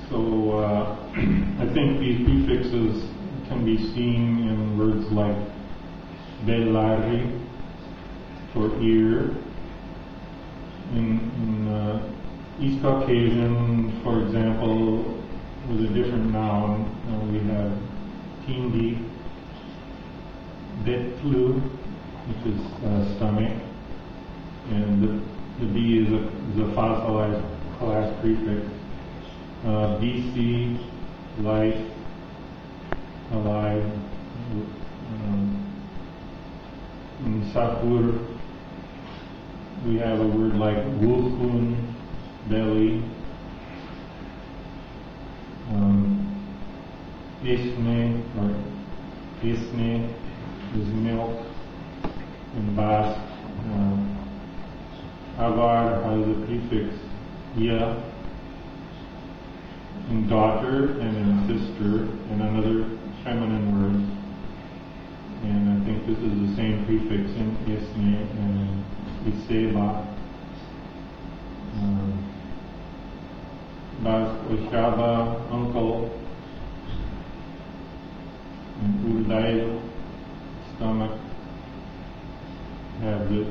So I think these prefixes can be seen in words like belari for ear. In East Caucasian, for example, with a different noun, we have tindi, betlu, which is stomach, and the B is a fossilized class prefix. BC, life, alive. In Sapur, we have a word like wukhun, belly. Isne, or isne, is milk. In Basque, avar has a prefix ya, in daughter and in sister, and another feminine word. And I think this is the same prefix in isne and in iseba. Basque, oshaba, uncle, and urdai, stomach, have the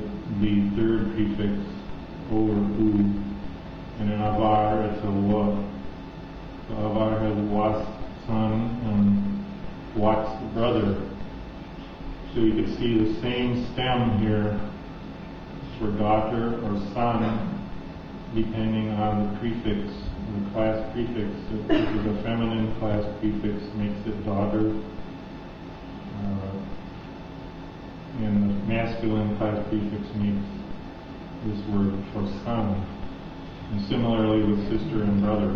third prefix over u, and in avar it's a wa. So avar has was, son, and wat's brother. So you can see the same stem here for daughter or son, depending on the prefix, the class prefix. If this is a feminine class prefix, makes it daughter. And the masculine class prefix makes this word for son. And similarly with sister and brother.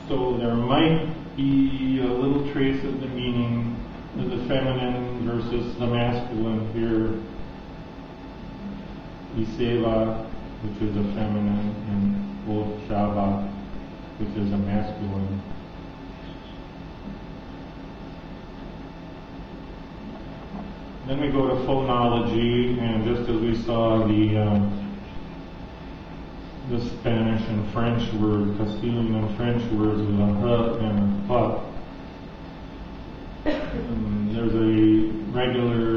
So there might be a little trace of the meaning of the feminine versus the masculine here. Iseva, which is a feminine, and Oshaba, which is a masculine. Then we go to phonology, and just as we saw the Spanish and French word, Castilian and French words with a h and a p. There's a regular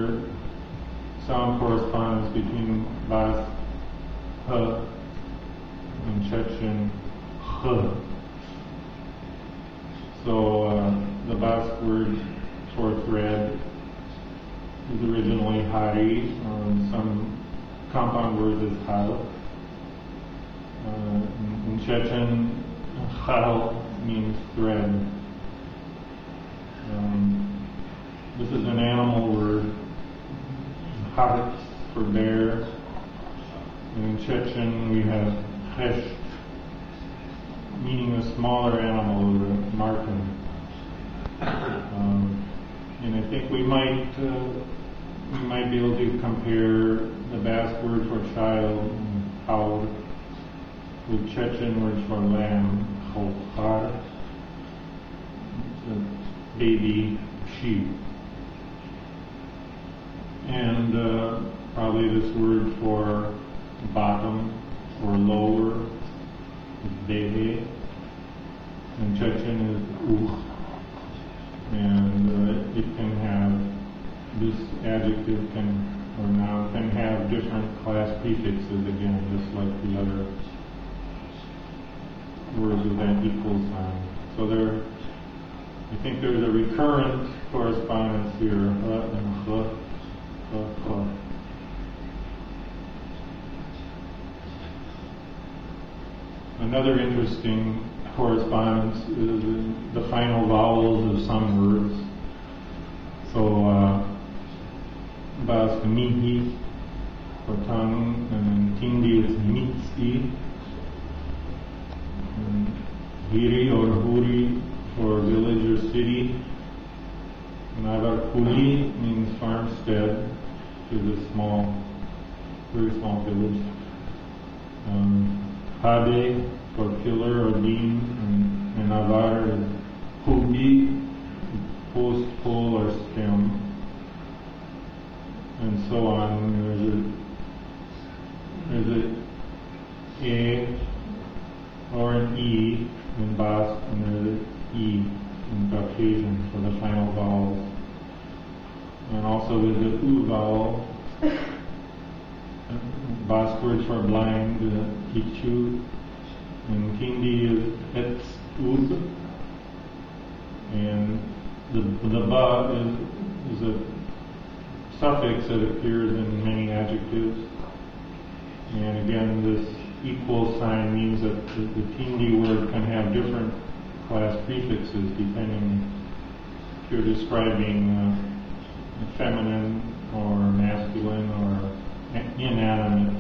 sound correspondence between Basque h and Chechen h. So the Basque word for thread is originally hari, some compound words is hal. In Chechen, hal means thread. This is an animal word, hart for bear. And in Chechen we have hesh, meaning a smaller animal, the marten. And I think we might be able to compare the Basque word for child, haur, with Chechen words for lamb, chochar, baby sheep. And probably this word for bottom or lower is behe, and Chechen is uch. And it can have, this adjective or noun can have different class prefixes again, just like the other words with that equal sign. So I think there's a recurrent correspondence here, and ch. Another interesting correspondence is the final vowels of some words. So Basque mihi for tongue, and then tindi is mitzi, and hiri or huri for village or city, and avarkuli means farmstead, which is a very small village. Hade for pillar or beam, and avar is hubi, post, pole, or stem, and so on. words for blind, ichu, and Hindi is etstub, and the ba is a suffix that appears in many adjectives. And again, this equal sign means that the Hindi word can have different class prefixes depending if you're describing a feminine or masculine or inanimate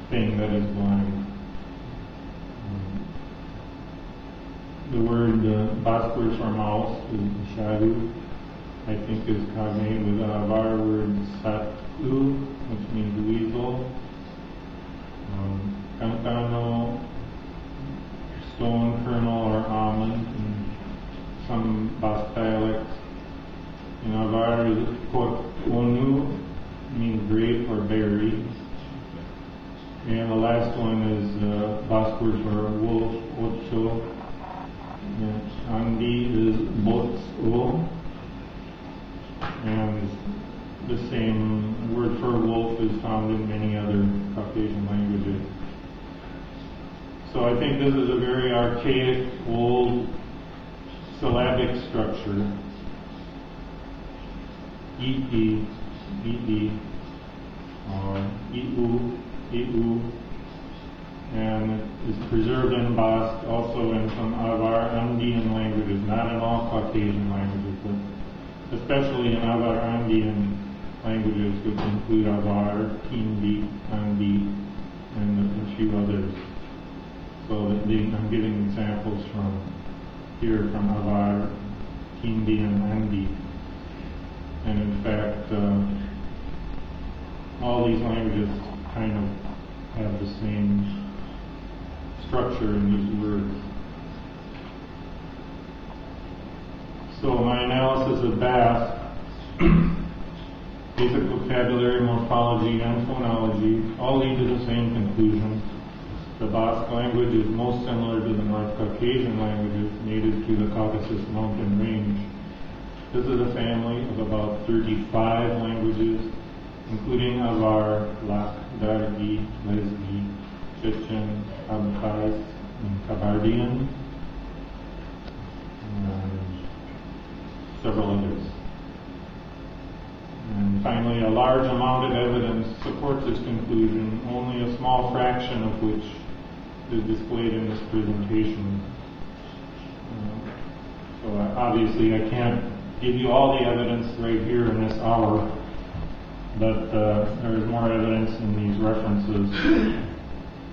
thing that is blind. The word Basque word for mouse is sharu, I think is cognate with our word satlu, which means weasel. Kankano, stone kernel or almond in some Basque dialects. In Avar is kot onu, means grape or berry. And the last one is Basque word for wolf, ocho. Andi is bots-o. And the same word for wolf is found in many other Caucasian languages. So I think this is a very archaic, old syllabic structure. Iti, iti, or iu, iu, and is preserved in Basque, also in some Avar Andean languages, not in all Caucasian languages, but especially in Avar Andean languages, which include Avar, Hindi, Andi, and a few others. So I'm giving examples from here from Avar, Hindi, and Andi. And in fact, all these languages kind of have the same structure in these words. So my analysis of Basque, basic vocabulary, morphology, and phonology all lead to the same conclusion. The Basque language is most similar to the North Caucasian languages native to the Caucasus mountain range. This is a family of about 35 languages, including Avar, Lak, Dargi, Lezgi, Chechen, Abkhaz, and Kabardian, and several others. And finally, a large amount of evidence supports this conclusion, only a small fraction of which is displayed in this presentation. So obviously I can't give you all the evidence right here in this hour, but there is more evidence in these references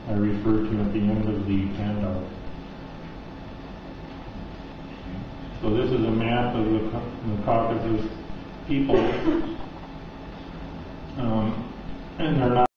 I refer to at the end of the handout. So this is a map of the Caucasus people, and they're not